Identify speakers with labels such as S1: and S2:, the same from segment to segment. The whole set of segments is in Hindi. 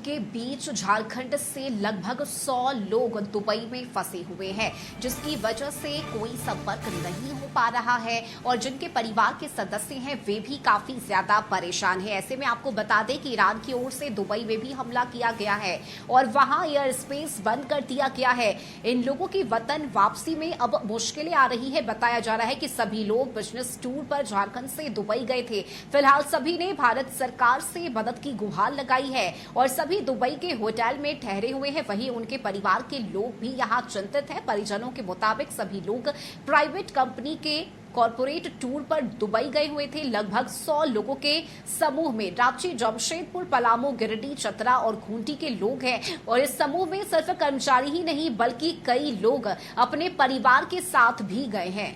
S1: के बीच झारखंड से लगभग 100 लोग दुबई में फंसे हुए हैं, जिसकी वजह से कोई संपर्क नहीं हो पा रहा है और जिनके परिवार के सदस्य हैं वे भी काफी ज्यादा परेशान हैं। ऐसे में आपको बता दें कि ईरान की ओर से दुबई में भी हमला किया गया है और वहां एयर स्पेस बंद कर दिया गया है। इन लोगों की वतन वापसी में अब मुश्किलें आ रही है। बताया जा रहा है कि सभी लोग बिजनेस टूर पर झारखंड से दुबई गए थे। फिलहाल सभी ने भारत सरकार से मदद की गुहार लगाई है और सभी दुबई के होटल में ठहरे हुए हैं। वहीं उनके परिवार के लोग भी यहां चिंतित हैं। परिजनों के मुताबिक सभी लोग प्राइवेट कंपनी के कॉरपोरेट टूर पर दुबई गए हुए थे। लगभग 100 लोगों के समूह में रांची, जमशेदपुर, पलामू, गिरिडीह, चतरा और खूंटी के लोग हैं और इस समूह में सिर्फ कर्मचारी ही नहीं बल्कि कई लोग अपने परिवार के साथ भी गए हैं।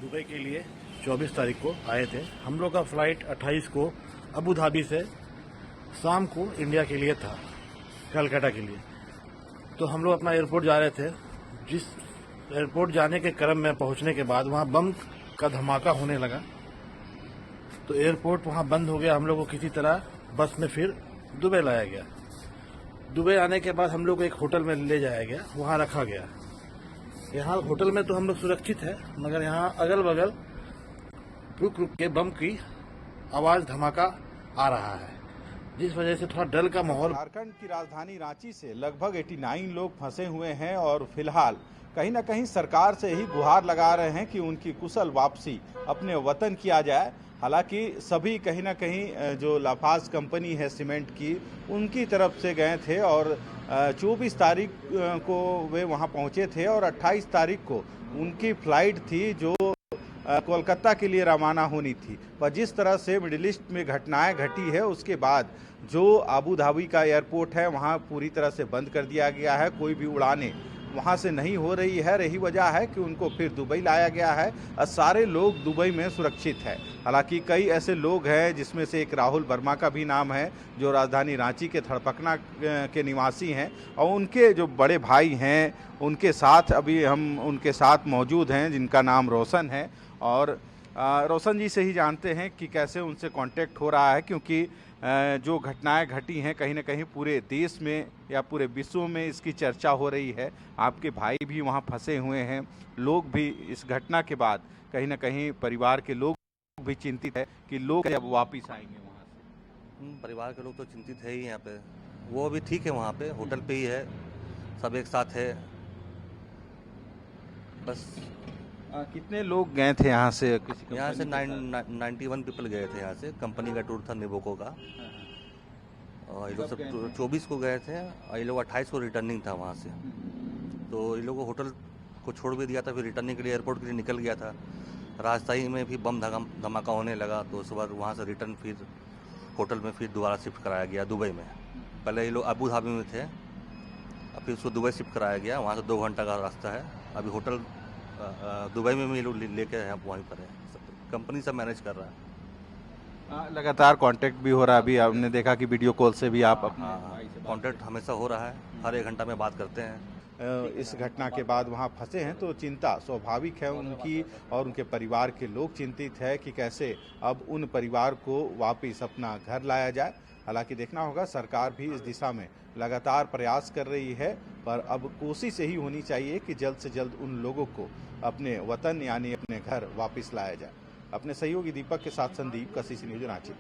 S2: दुबई के लिए 24 तारीख को आए थे। हम लोग का फ्लाइट 28 को अबू धाबी से शाम को इंडिया के लिए था, कलकत्ता के लिए। तो हम लोग अपना एयरपोर्ट जा रहे थे। जिस एयरपोर्ट जाने के क्रम में पहुंचने के बाद वहां बम का धमाका होने लगा, तो एयरपोर्ट वहां बंद हो गया। हम लोग को किसी तरह बस में फिर दुबई लाया गया। दुबई आने के बाद हम लोग को एक होटल में ले जाया गया, वहां रखा गया। यहाँ होटल में तो हम लोग सुरक्षित है, मगर यहाँ अगल बगल रुक रुक के बम की आवाज, धमाका आ रहा है, जिस वजह से थोड़ा डर का माहौल।
S3: झारखंड की राजधानी रांची से लगभग 89 लोग फंसे हुए हैं और फिलहाल कहीं ना कहीं सरकार से ही गुहार लगा रहे हैं कि उनकी कुशल वापसी अपने वतन किया जाए। हालांकि सभी कहीं ना कहीं जो लाफाज कंपनी है सीमेंट की, उनकी तरफ से गए थे और 24 तारीख को वे वहां पहुंचे थे और 28 तारीख को उनकी फ्लाइट थी जो कोलकाता के लिए रवाना होनी थी। पर जिस तरह से मिडिल ईस्ट में घटनाएं घटी है, उसके बाद जो अबू धाबी का एयरपोर्ट है वहां पूरी तरह से बंद कर दिया गया है। कोई भी उड़ानें वहां से नहीं हो रही है। यही वजह है कि उनको फिर दुबई लाया गया है और सारे लोग दुबई में सुरक्षित है। हालांकि कई ऐसे लोग हैं जिसमें से एक राहुल वर्मा का भी नाम है, जो राजधानी रांची के थड़पकना के निवासी हैं और उनके जो बड़े भाई हैं उनके साथ अभी हम उनके साथ मौजूद हैं, जिनका नाम रोशन है। और रोशन जी से ही जानते हैं कि कैसे उनसे कांटेक्ट हो रहा है, क्योंकि जो घटनाएं घटी हैं कहीं ना कहीं पूरे देश में या पूरे विश्व में इसकी चर्चा हो रही है। आपके भाई भी वहां फंसे हुए हैं, लोग भी इस घटना के बाद कहीं ना कहीं परिवार के लोग भी चिंतित है कि लोग जब वापस आएंगे वहां से।
S4: परिवार के लोग तो चिंतित है ही। यहाँ पे वो भी ठीक है, वहाँ पे होटल पे ही है, सब एक साथ है बस।
S3: कितने लोग गए थे यहाँ से?
S4: यहाँ से 91 पीपल गए थे। यहाँ से कंपनी का टूर था नेबोको का, और ये लोग सब 24 को गए थे और ये लोग 28 को रिटर्निंग था वहाँ से। तो ये लोग होटल को छोड़ भी दिया था, फिर रिटर्निंग के लिए एयरपोर्ट के लिए निकल गया था। राजधानी में भी बम धमाका होने लगा, तो उसके बाद वहाँ से रिटर्न फिर होटल में फिर दोबारा शिफ्ट कराया गया दुबई में। पहले ये लोग अबू धाबी में थे, अब फिर उसको दुबई शिफ्ट कराया गया। वहाँ से 2 घंटा का रास्ता है। अभी होटल दुबई में भी लोग लेके हैं, वहीं पर है। कंपनी सब मैनेज कर रहा है।
S3: लगातार कांटेक्ट भी हो रहा है। अभी आपने देखा कि वीडियो कॉल से भी आप अपने
S4: कांटेक्ट हमेशा हो रहा है, हर 1 घंटा में बात करते हैं।
S3: इस घटना के बाद वहां फंसे हैं तो चिंता स्वाभाविक है उनकी, और उनके परिवार के लोग चिंतित है कि कैसे अब उन परिवार को वापस अपना घर लाया जाए। हालांकि देखना होगा, सरकार भी इस दिशा में लगातार प्रयास कर रही है, पर अब कोशिश यही होनी चाहिए कि जल्द से जल्द उन लोगों को अपने वतन यानी अपने घर वापस लाया जाए। अपने सहयोगी दीपक के साथ संदीप, कसीसी न्यूज, रांची।